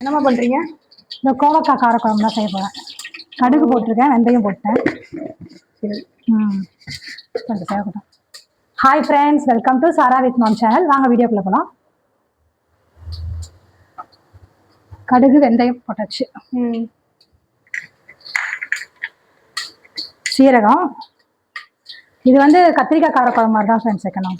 என்னம்மா பண்றீங்க? இந்த கோவக்காய் காரக்குழம்பு தான் செய்ய போகிறேன். கடுகு போட்டிருக்கேன், வெந்தயம் போட்டேன். சரி. கொஞ்சம் சேவக்கட்டும். Hi friends, welcome to Sara with mom channel. வாங்க வீடியோக்குள்ள போகலாம். கடுகு வெந்தயம் போட்டாச்சு. சீரகம். இது வந்து கத்திரிக்காய் காரக்குழம்பு மாதிரி தான் ஃப்ரெண்ட்ஸ் வைக்கணும்.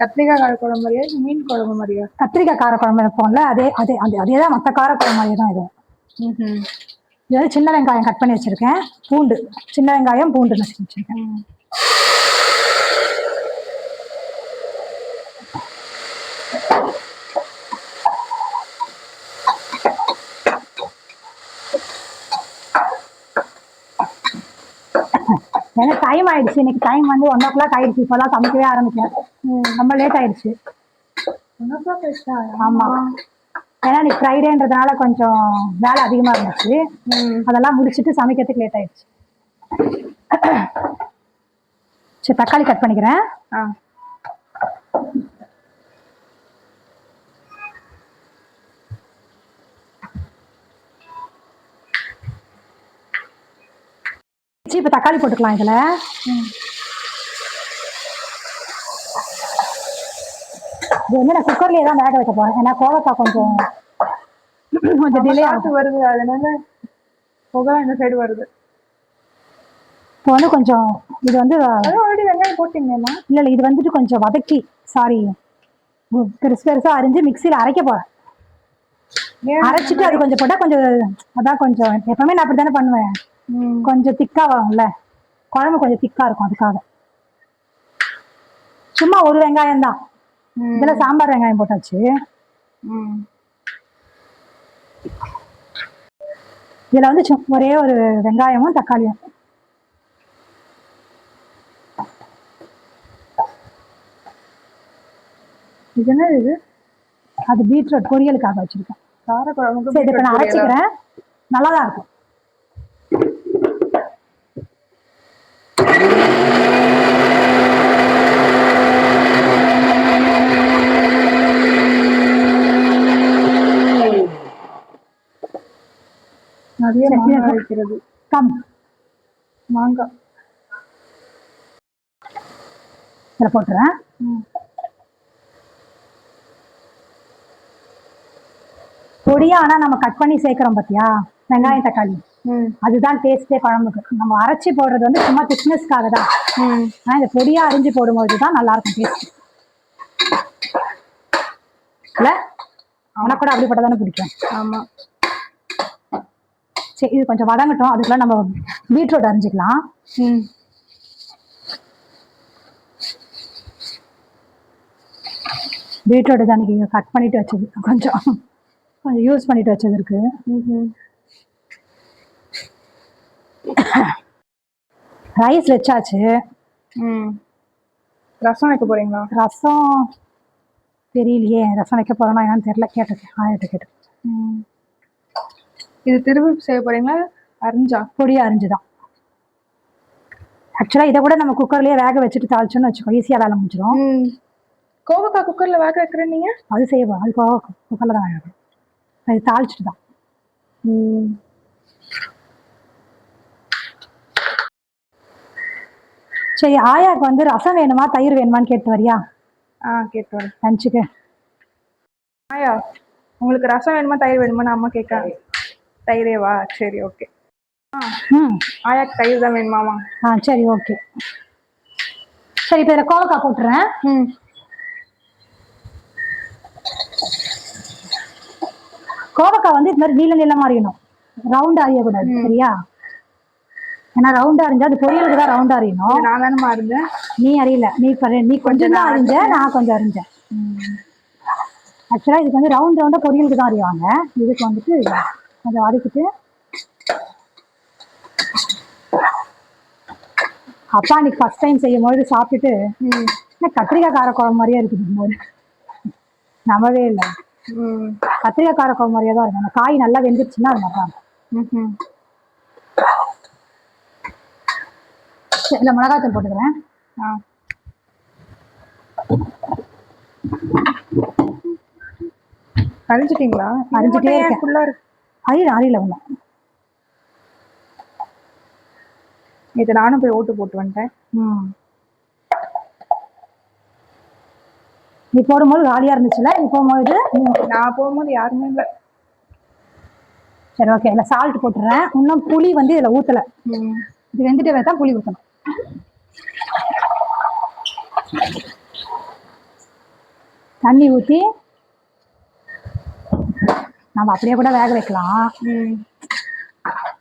கத்திரிக்காய் காரக்குழம்பு மாதிரியா, மீன் குழம்பு மாதிரியா? கத்திரிக்காய் காரக்குழம்பு வைப்போம்ல, அதே அதே அதே தான். மற்ற காரக்குழம்பு மாதிரியே தான் இது. இது வந்து சின்ன வெங்காயம் கட் பண்ணி வச்சிருக்கேன், பூண்டு, சின்ன வெங்காயம் பூண்டு நசுக்கி வச்சிருக்கேன். எனக்கு டைம் ஆயிடுச்சு. இன்னைக்கு டைம் வந்து 1 o'clock ஆயிடுச்சு. இப்போதான் சமைக்கவே ஆரம்பிச்சேன். ரொம்ப லேட் ஆயிடுச்சு. 1 o'clock ஆயிடுச்சா? ஆமா, ஏன்னா இன்னைக்கு ஃப்ரைடேன்றதுனால கொஞ்சம் வேலை அதிகமா இருந்துச்சு. அதெல்லாம் முடிச்சுட்டு சமைக்கிறதுக்கு லேட் ஆயிடுச்சு. சரி, தக்காளி கட் பண்ணிக்கிறேன். இப்போ தக்காளி போட்டுக்கலாம் இதுல. இது வந்து நான் குக்கர்லயே தான் வேக வைக்க போறேன். ஏன்னா கோவக்காய் கொஞ்சம் டிலே ஆகுது வருது, அதனால புகை இந்த சைடு வருது. இப்போ வந்து கொஞ்சம் இது வந்து ஆல்ரெடி வெங்காயம் போட்டீங்கம்மா? இல்ல, இது வந்துட்டு கொஞ்சம் வதக்கி, சாரி, பெருசு பெருசா அரிஞ்சு மிக்சியில அரைக்க போறேன். அரைச்சிட்டு அது கொஞ்சம் போட்டா கொஞ்சம், அதான் கொஞ்சம் எப்பவுமே நான் அப்படித்தானே பண்ணுவேன். கொஞ்சம் திக்கா வரும்ல, குழம்பு கொஞ்சம் திக்கா இருக்கும். அதுக்காக சும்மா ஒரு வெங்காயம் தான். இதுல சாம்பார் வெங்காயம் போட்டாச்சு. இதுல வந்து ஒரே ஒரு வெங்காயமும் தக்காளியும். இது என்ன இது? அது பீட்ரூட் பொரியலுக்காக வச்சிருக்கேன். காரக்குழம்புக்கு இப்ப நான் அரைச்சிக்கிறேன். நல்லாதான் இருக்கும். நிறைய மாங்காய் வைக்கிறது. மாங்காய் இதில் போட்டுறேன். பொடியா ஆனா நம்ம கட் பண்ணி சேர்க்கிறோம் பாத்தியா, வெங்காயம் தக்காளி, அதுதான் டேஸ்டே குழம்புக்கு. நம்ம அரைச்சி போடுறது வந்து சும்மா திக்னஸ்க்காக தான். ஆனா இந்த பொடியா அரிஞ்சு போடும்போது தான் நல்லா இருக்கும் டேஸ்ட். இல்ல, உனக்கு கூட அப்படிப்பட்டதானே பிடிக்கும்? ஆமா. சரி, இது கொஞ்சம் வதங்கட்டும். அதுக்குள்ள நம்ம பீட்ரூட் அரிஞ்சிக்கலாம். பீட்ரூட் தான் நீங்க கட் பண்ணிட்டு வச்சது, கொஞ்சம் கொஞ்சம் யூஸ் பண்ணிட்டு வச்சது இருக்கு. ரைஸ் வச்சாச்சு. ரசம் வைக்க போறீங்களா? ரசம் தெரியலையே, ரசம் வைக்க போறேன்னா என்னன்னு தெரியல. கேட்டிருக்கேன், ஆயிட்ட கேட்டிருக்கேன். இது திருவி செய்ய போறீங்களா, அரிஞ்சா? பொடியா அரிஞ்சுதான். ஆக்சுவலா இதை கூட நம்ம குக்கர்லயே வேக வச்சுட்டு தாளிச்சோன்னு வச்சுக்கோ, ஈஸியா வேலை முடிஞ்சிடும். கோவக்காய் குக்கர்ல வேக வைக்கிறேன் நீங்க? அது செய்வோம், அது குக்கர்ல தான் வேக வைக்கணும். அது தாளிச்சுட்டு தான். சரி, ஆயாக்கு வந்து ரசம் வேணுமா தயிர் வேணுமான்னு கேட்டு வரியா? கேட்டு வரேன். லஞ்சுக்கு. ஆயா, உங்களுக்கு ரசம் வேணுமா தயிர் வேணுமான்னு அம்மா கேட்க. தயிரேவா? சரி, ஓகே. ஆயாக்கு தயிர் தான் வேணுமாமா? சரி, ஓகே. சரி, இப்போ இதில் கோவக்காய் போட்டுறேன். கோவக்காய் வந்து இது மாதிரி நீள நீளமா அறியணும், ரவுண்ட் அறியக்கூடாது, சரியா? ஏன்னா ரவுண்டா அறிஞ்சா அது பொரியலுக்கு தான் ரவுண்டா அறியணும். நான் தானே அறிஞ்சேன், நீ அறியல. நீ கொஞ்சம் தான் அறிஞ்ச, நான் கொஞ்சம் அறிஞ்சேன். ஆக்சுவலா இதுக்கு வந்து ரவுண்ட் ரவுண்டா பொரியலுக்கு தான் அறிவாங்க. இதுக்கு வந்துட்டு கொஞ்சம் வதக்கிட்டு, அப்பா அன்னைக்கு ஃபர்ஸ்ட் டைம் செய்யும் போது சாப்பிட்டுட்டு கத்திரிக்காய் காரக்குழம்பு மாதிரியே இருக்குது, நம்பவே இல்லை. கத்திரிக்காய் காரக்குழம்பு மாதிரியே தான் இருக்கும். அந்த காய் நல்லா வெந்துருச்சுன்னா அது நல்லா இருக்கும். இல்ல, மிளகாத்தூள் போட்டுக்கிறேன். அரிஞ்சிட்டீங்களா? அரிஞ்சிட்டே இருக்கேன். ஃபுல்லா இருக்கு. அறியல ஒன்றும். இது நானும் போய் ஓட்டு போட்டு வந்துட்டேன். நீ போடும்போது காலியா இருந்துச்சுல, நீ போகும்போது? நான் போகும்போது யாருமே இல்லை. சரி ஓகே, இல்லை சால்ட் போட்டுறேன். இன்னும் புளி வந்து இதில் ஊற்றலை. இது வெந்துட்டு தான் புளி ஊற்றணும். தண்ணி ஊற்றி நம்ம அப்படியே கூட வேக வைக்கலாம்.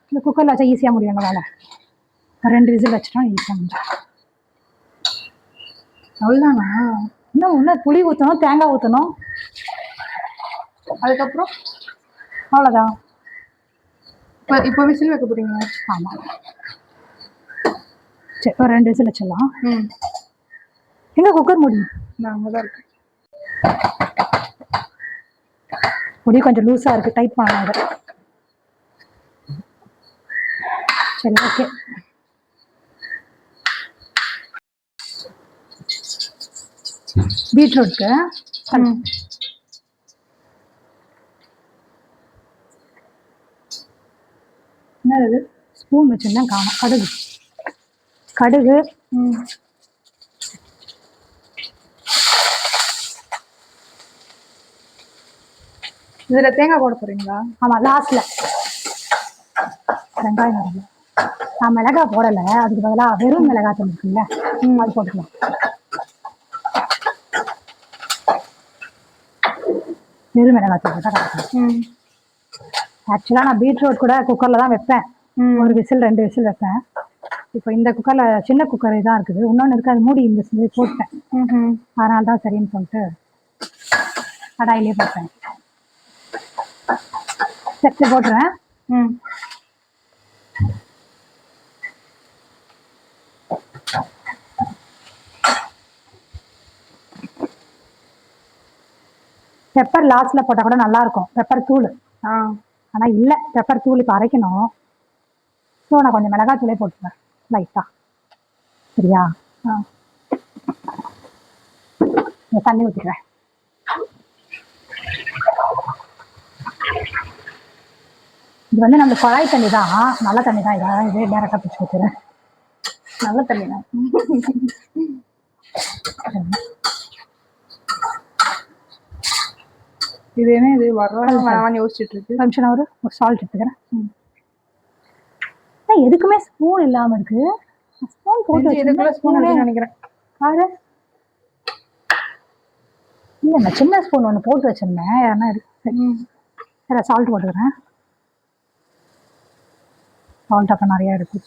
இந்த குக்கரில் வச்சா ஈஸியாக முடியும் வேலை. 2 விசில் வச்சிட்டோம், ஈஸியாக முடியும். அவ்வளோதானா? இன்னும் புளி ஊற்றணும், தேங்காய் ஊற்றணும், அதுக்கப்புறம் அவ்வளோதான். இப்போ விசில் வைக்க போறீங்க? ஆமாம். சரி ஒரு 2 விசில் வச்சிடலாம். எங்கே குக்கர் மூடி? நான் அங்கே தான் இருக்கேன். முடி கொஞ்சம் லூஸாக இருக்குது, டைட் பண்ணலாம் அதை. சரி ஓகே. பீட்ரூட்க்கு என்னது ஸ்பூன் வச்சுருந்தேன், காணும். கடுகு இதுல தேங்காய் போட போறீங்களா? ஆமாம், லாஸ்ட்ல வெங்காயம் வரல. நான் மிளகாய் போடலை, அதுக்கு பதிலாக வெறும் மிளகாய் தூள் இருக்குல்ல, அது போட்டுக்கலாம். வெறும் மிளகாய் தூள் தான் கிடைக்கும். ஆக்சுவலாக நான் பீட்ரூட் கூட குக்கரில் தான் வைப்பேன். 1 விசில் 2 விசில் வைப்பேன். இப்போ இந்த குக்கரில் சின்ன குக்கர் இதாக இருக்குது, இன்னொன்று இருக்குது, அது மூடி இந்த போட்டேன். அதனால தான் சரின்னு சொல்லிட்டு கடாயிலே போட்டேன். சரி போட்டுறேன். பெப்பர் லாஸ்ட்ல போட்டால் கூட நல்லா இருக்கும், பெப்பர் தூள். ஆனால் இல்லை, பெப்பர் தூள் இப்போ அரைக்கணும். ஸோ நான் கொஞ்சம் மிளகாய் தூளே போட்டுருவேன் லைட்டாக. சரியா? தண்ணி ஊற்றிக்கிறேன். இது வந்து நம்ம குழாய் தண்ணி தான், நல்ல தண்ணி தான். இது டேரெக்டாக பிடிச்சி ஊற்றுறேன். நல்ல தண்ணி தான். இது என்ன இது வரலான்னு யோசிச்சுட்டு இருக்கு. ஃபங்க்ஷன் ஒரு சால்ட் எடுத்துக்கிறேன். எதுக்குமே ஸ்பூன் இல்லாமல் இருக்கு. ஸ்பூன் போட்டு ஸ்பூன் நினைக்கிறேன். பாரு, இல்லை நான் சின்ன ஸ்பூன் ஒன்று போட்டு வச்சிருந்தேன், யாருன்னா இருக்கு. சரி சால்ட் போட்டுக்கிறேன். சால்ட் அப்போ நிறையா இருக்கு.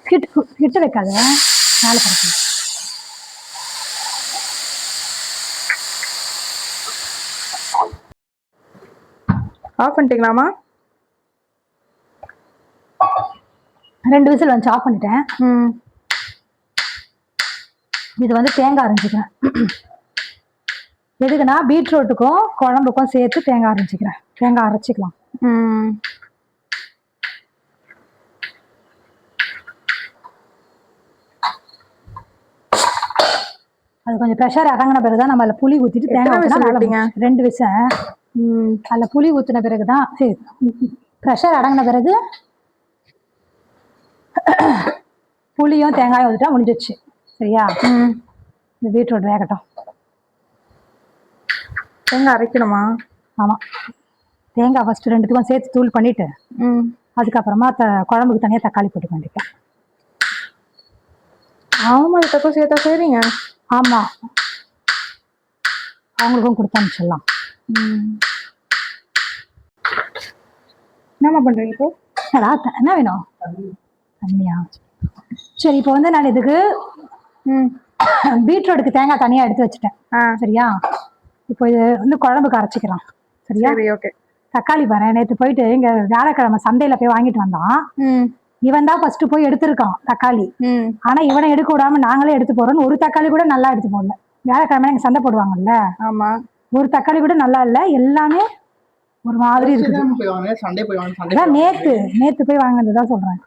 கிட்ட வைக்காத, மேலே பறக்கு. ஆஃப் பண்ணிட்டீங்களாமா? 2 விசில் வந்து ஆஃப் பண்ணிட்டேன். இது வந்து தேங்காய் அரைஞ்சிக்கிறேன். எதுக்குன்னா பீட்ரூட்டுக்கும் குழம்புக்கும் சேர்த்து தேங்காய் அரைஞ்சிக்கிறேன். தேங்காய் அரைச்சிக்கலாம். அது கொஞ்சம் ப்ரெஷர் அடங்கின பிறகுதான் நம்ம அதில் புளி ஊற்றிட்டு தேங்காய் ஊற்றினா 2 விசில். அதில் புளி ஊற்றின பிறகுதான் சரி, ப்ரெஷர் அடங்கின பிறகு புளியும் தேங்காயும் ஊற்றிட்டா முடிஞ்சிச்சு. சரியா? இந்த பீட்ரூட் வேகட்டும். தேங்காய் அரைக்கணுமா? ஆமாம், தேங்காய் ஃபஸ்ட்டு 2த்துக்கும் சேர்த்து தூள் பண்ணிவிட்டு அதுக்கப்புறமா குழம்புக்கு தனியாக தக்காளி போட்டு வேண்டிப்பேன். ஆமாம், இதுக்கும் சேர்த்தா சரிங்க. ஆமாம், அவங்களுக்கும் கொடுத்து அனுப்பிச்சிடலாம். என்னம்மா பண்ணுறீங்க இப்போ? என்ன வேணும்? தண்ணியா? சரி, இப்போ வந்து நான் இதுக்கு பீட்ரூட்டுக்கு தேங்காய் தனியாக எடுத்து வச்சுட்டேன். சரியா? இப்போ இது வந்து குழம்புக்கு அரைச்சிக்கலாம். சரியா? ஓகே. தக்காளி பாரு, நேற்று போயிட்டு இங்கே வியாழக்கிழமை சந்தையில் போய் வாங்கிட்டு வந்தான். இவன் தான் ஃபர்ஸ்ட் போய் எடுத்திருக்கான் தக்காளி. ஆனா இவனை எடுக்க விடாம நாங்களே எடுத்து போறோம்னு ஒரு தக்காளி கூட நல்லா எடுத்து போடல. வியாழக்கிழமை எங்க சந்தை போடுவாங்கல்ல, ஆமா, ஒரு தக்காளி கூட நல்லா இல்ல, எல்லாமே ஒரு மாதிரி இருக்குது. நேத்து போய் வாங்கினதுதான் சொல்றேன்.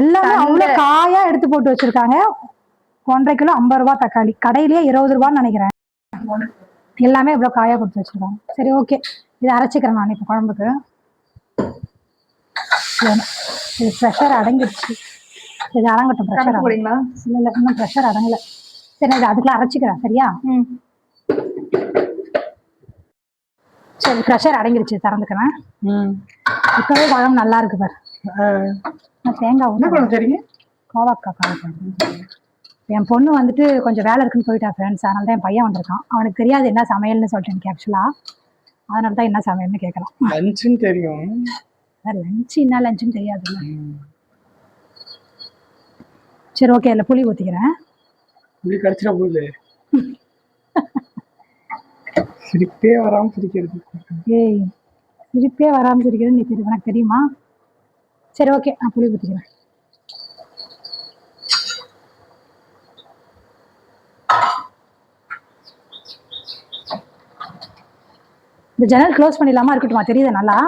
எல்லாமே அவ்வளவு காயா எடுத்து போட்டு வச்சிருக்காங்க. 1.5 கிலோ 50 ரூபாய் தக்காளி, கடையிலேயே 20 ரூபான்னு நினைக்கிறேன். எல்லாமே இவ்வளோ காயா கொடுத்து வச்சிருக்காங்க. சரி ஓகே, இதை அரைச்சிக்கிறேன் நான் இப்போ குழம்புக்கு. இது ப்ரெஷர் அடங்கிடுச்சு. இது அடங்கட்டும். ப்ரெஷர் போறீங்களா? இல்லை இல்லை, இன்னும் ப்ரெஷர் அடங்கலை. சரி நான் இதை அதுக்குலாம் அரைச்சிக்கிறேன். சரியா? சரி ப்ரெஷர் அடங்கிடுச்சு, திறந்துக்கிறேன். இப்போவே குழம்பு நல்லா இருக்கு பாரு. நான் தேங்காய் ஊற்றி சரிங்க. கோவாக்கா காய். என் பொண்ணு வந்துட்டு கொஞ்சம் வேலை இருக்குன்னு போயிட்டா ஃப்ரெண்ட்ஸ். அதனால தான் என் பையன் வந்திருக்கான். அவனுக்கு தெரியாது என்ன சமையல்னு சொல்லிட்டு எனக்கு ஆக்சுவலாக. அதனால தான் என்ன சமையல்னு கேட்கலாம். லஞ்சுன்னு தெரியும். லஞ்சு என்ன லஞ்சுன்னு தெரியாதுல்ல. சரி ஓகே, அதில் புளி ஊற்றிக்கிறேன். புளி கடிச்சிட போகுது. சிரிப்பே வராமல் சிரிக்கிறது. ஏய், சிரிப்பே வராமல் சிரிக்கிறது நீ தெரியும், எனக்கு தெரியுமா? சரி ஓகே, நான் புளி ஊற்றிக்கிறேன். இந்த ஜன்னல் க்ளோஸ் பண்ணிடலாமா? இருக்கட்டுமா? தெரியுது நல்லா?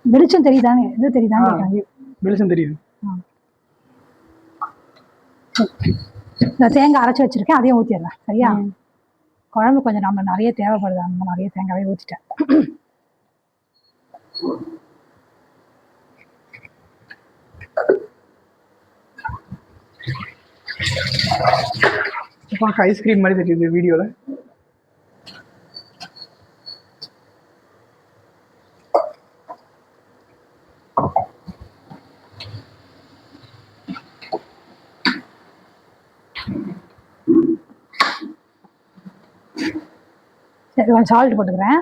வெளிச்சம் தெரியுதானே? எது தெரியுதான்னு வெளிச்சம் தெரியுது. இந்த தேங்காய் அரைச்சி வச்சிருக்கேன், அதையும் ஊற்றிடுறேன். சரியா? குழம்பு கொஞ்சம் நம்ம நிறைய தேவைப்படுது, அந்த நிறைய தேங்காயே ஊற்றிட்டேன். ஐஸ்கிரீம் மாதிரி தெரியுது வீடியோல. சரி கொஞ்சம் சால்ட் போட்டுக்கிறேன்.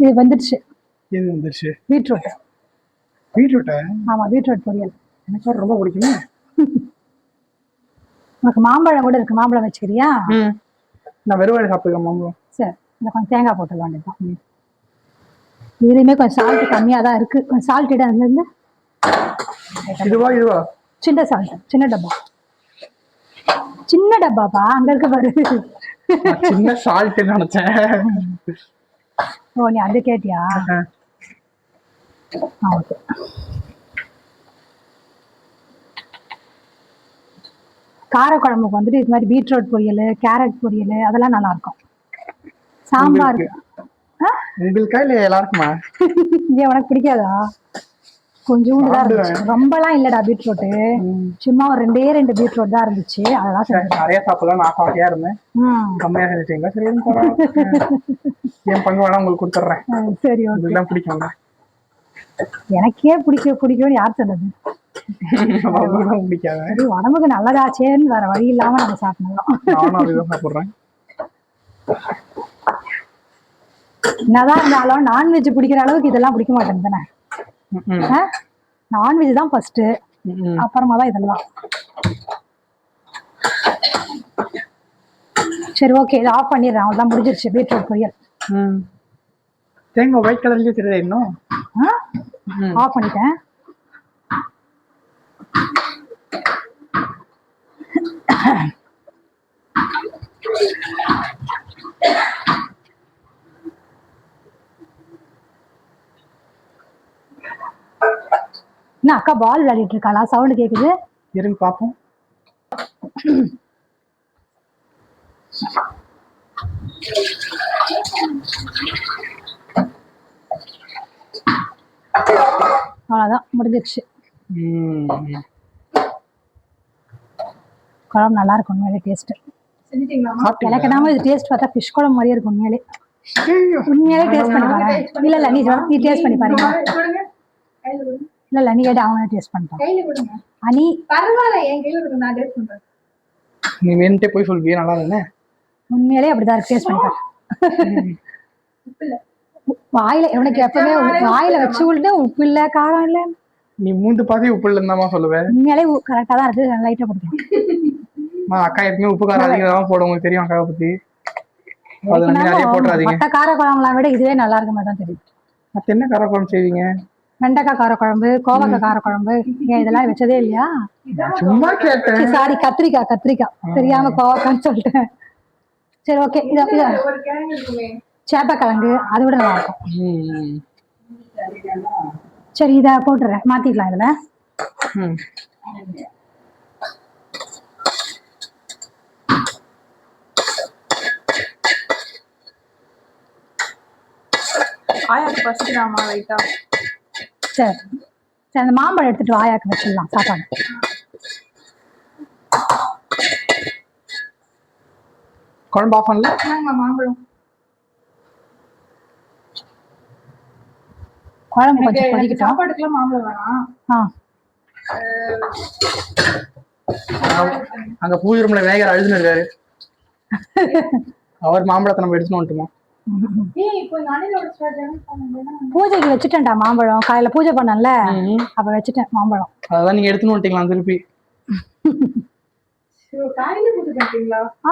இது வந்துடுச்சு. எது வந்துடுச்சு? பீட்ரூட். பீட்ரூட்டா? ஆமா, பீட்ரூட் பொரியல் எனக்கு ரொம்ப பிடிக்குமே. உனக்கு மாம்பழம் கூட இருக்கு, மாம்பழம் வச்சுக்கிறியா? நான் வெறுவாழை சாப்பிட்டுக்கேன் மாம்பழம். சரி, இந்த கொஞ்சம் தேங்காய் போட்டுட வேண்டியதுதான். இதுலையுமே கொஞ்சம் சால்ட் கம்மியாக தான் இருக்கு. கொஞ்சம் சால்ட் இடம் அதுலேருந்து. இதுவா? சின்ன சால்ட், சின்ன டப்பா. சின்ன டப்பாப்பா, அங்க இருக்கு பாரு. சின்ன சால்ட் நினைச்சேன். ஓ, நீ அது கேட்டியா? ஓகே. காரக்குழம்புக்கு வந்துட்டு இது மாதிரி பீட்ரூட் பொரியல், கேரட் பொரியல் அதெல்லாம் நல்லா இருக்கும். சாம்பார் உங்களுக்கா இல்ல எல்லாருக்குமா? ஏன் உனக்கு பிடிக்காதா? கொஞ்சோண்டு தான் இருந்துச்சு, ரொம்பலாம் இல்லடா பீட்ரூட்டு. சும்மா ஒரு 2 பீட்ரூட் தான் இருந்துச்சு. அதெல்லாம் நிறைய சாப்பிடலாம் நான் சாப்பிட்டியா இருந்தேன். கம்மியா செஞ்சுட்டீங்களா? சரி என் பங்கு வேணா உங்களுக்கு கொடுத்துட்றேன். சரி, இதெல்லாம் பிடிக்கும்ல. எனக்கே பிடிக்கும் யார் சொன்னது? பிடிக்காது. சரி, உடம்புக்கு நல்லதாச்சேன்னு வேற வழி இல்லாம நம்ம சாப்பிடலாம். நானும் அதுதான் சாப்பிடுறேன். என்னதான் இருந்தாலும் நான்வெஜ் பிடிக்கிற அளவுக்கு இதெல்லாம் பிடிக்க மாட்டேன் தானே. நான்வெஜ் தான் ஃபர்ஸ்ட், அப்புறமா தான் இதெல்லாம். சரி ஓகே, இதை ஆஃப் பண்ணிடுறேன். அவ்வளோதான், முடிஞ்சிருச்சு பீட்ரூட் பொரியல். தேங்காய் ஒயிட் கலர்லயே தெரியுது இன்னும். ஆஃப் பண்ணிட்டேன். என்ன அக்கா பால் விளையாடிட்டு இருக்காளா? சவுண்ட் கேக்குது. இருங்க பாப்போம். அவ்வளோதான், முடிஞ்சிருச்சு. குழம்பு நல்லா இருக்கும் உண்மையிலே. டேஸ்ட் எனக்கு என்னமோ இது டேஸ்ட் பார்த்தா ஃபிஷ் குழம்பு மாதிரியே இருக்கும் உண்மையிலே. உண்மையாலே டேஸ்ட் பண்ணி பாரு. இல்ல நீ டேஸ்ட் பண்ணி பாருங்க. இல்ல நீ கேட்டு அவனே டேஸ்ட் பண்ணிட்டான். அனி பரவாயில்ல, என் கையில இருக்கு, நான் டேஸ்ட் பண்றேன். நீ வேணுட்டே போய் சொல்வியே நல்லா தானே? உண்மையிலே அப்படிதான் இருக்கு, டேஸ்ட் பண்ணி பாரு. வாயில உனக்கு எப்பவுமே வாயில வச்சு விட்டு உப்பு இல்ல காரம் இல்ல. நீ மூந்து பாதி உப்பு இல்லைன்னு சொல்லுவேன். உண்மையாலே கரெக்டா தான் இருக்கு, லைட்டா போட்டுக்கலாம். அக்கா எப்பவுமே உப்பு காரம் அதிகமா போட உங்களுக்கு தெரியும் அக்காவை பத்தி. நிறைய போட்டுறாதீங்க. மற்ற கார குழம்புலாம் விட இதுவே நல்லா இருக்க மாதிரி தான் தெரியும். மத்த என்ன கார குழம்பு செய்வீங்க? வெண்டைக்காய் காரக்குழம்பு, கோவக்காய் காரக்குழம்பு, ஏன் இதெல்லாம் வச்சதே இல்லையா? சும்மா கேட்டேன். சாரி, கத்திரிக்காய் தெரியாம கோவக்கான்னு சொல்லிட்டேன். சரி ஓகே, இதை ஒரு கிழங்கு இருக்குமே. சேப்பக்கிழங்கு அதை விட நல்லா இருக்கும். ம். சரி இதை போட்டுறேன், மாத்திக்கலாம் இதுல. ம். ஆயாக்கு பசிக்குதாமா லைட்டா? சரி சரி, அந்த மாம்பழம் எடுத்துட்டு ஆயாக்கு வச்சிடலாம் சாப்பாடு. குழம்பு ஆஃப் பண்ணல. என்னங்கம்மா மாம்பழம்? குழம்பு கொஞ்சம் எனக்கு கொதிக்கிட்டோம். சாப்பாடுக்குலாம் மாம்பழம் வேணாம். அங்க பூஜை ரூம்ல வேகர் அழுதுன்னு இருக்காரு. அவர் மாம்பழத்தை நம்ம எடுத்துன்னு வந்துட்டோமா? பூஜைக்கு வச்சுட்டேன்டா மாம்பழம், காலையில பூஜை பண்ணல அப்ப வச்சுட்டேன் மாம்பழம். அதான் நீங்க எடுத்துன்னு வந்துட்டீங்களா திருப்பி?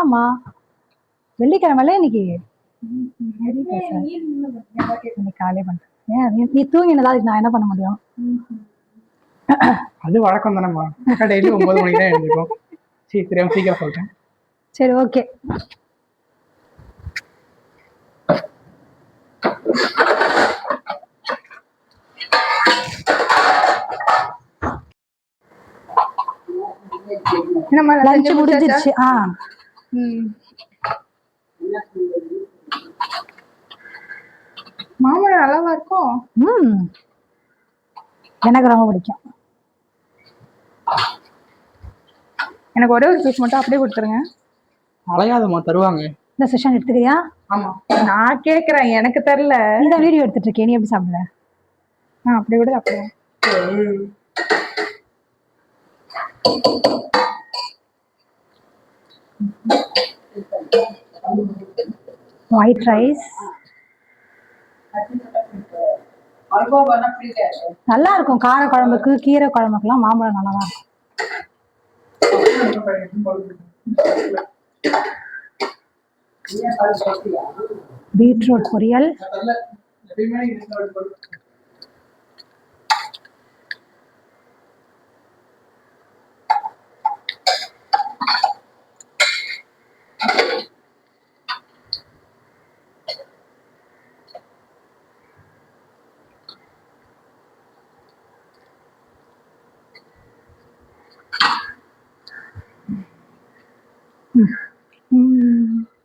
ஆமா, வெள்ளிக்கிழமைல இன்னைக்கு காலையில பண்றேன். ஏன் நீ தூங்கினதா அதுக்கு நான் என்ன பண்ண முடியும்? அது வழக்கம் தானேம்மா, டெய்லி 9 மணிக்கு தான் எழுந்திருக்கோம். சீக்கிரம் சொல்லிட்டேன். சரி ஓகே. லஞ்ச் முடிஞ்சிருச்சு. மாம்பழம் நல்லாவா இருக்கும்? எனக்கு ரொம்ப பிடிக்கும். எனக்கு ஒரே ஒரு பீஸ் மட்டும் அப்படியே கொடுத்துருங்க. அலையாதம்மா, தருவாங்க. இந்த செஷன் எடுத்துக்கிறியா? ஆமா, நான் கேக்குறேன், எனக்கு தெரியல. இந்த வீடியோ எடுத்துட்டு இருக்கேன், நீ எப்படி சாப்பிடுற? அப்படி விட அப்படியே. ஒயிட் ரைஸ் நல்லா இருக்கும். கார குழம்புக்கு, கீரை குழம்புக்குலாம் மாம்பழம் நல்லா இருக்கும். பீட்ரூட் பொரியல்,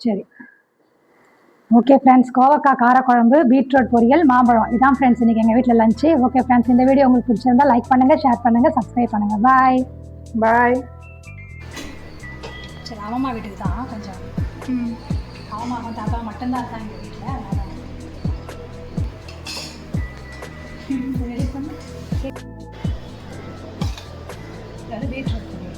சரி ஓகே ஃப்ரெண்ட்ஸ். கோவக்காய் காரக்குழம்பு, பீட்ரூட் பொரியல், மாம்பழம், இதான் ஃப்ரெண்ட்ஸ் இன்னைக்கு எங்கள் வீட்டில் லஞ்சு. ஓகே ஃப்ரெண்ட்ஸ், இந்த வீடியோ உங்களுக்கு பிடிச்சிருந்தா லைக் பண்ணுங்கள், ஷேர் பண்ணுங்கள், சப்ஸ்கிரைப் பண்ணுங்கள். பாய் பாய். சரி, அம்மா வீட்டுக்கு தான் கொஞ்சம் அம்மா தாத்தா மட்டும்தான் இருக்காங்க எங்கள் வீட்டில். ரெடி பண்ணு. பீட்ரூட் பொரியல்.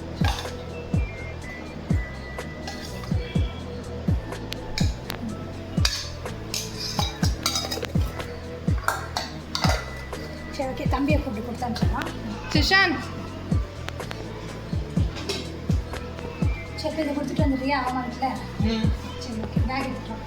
சரி ஓகே, தம்பியை கூப்பிட்டு கொடுத்தாச்சுமா. சிஷான், சரி இதை கொடுத்துட்டு வந்துடுறியா? ஆமாம் இல்லை. சரி ஓகே, பேக் எடுத்துட்டோம்.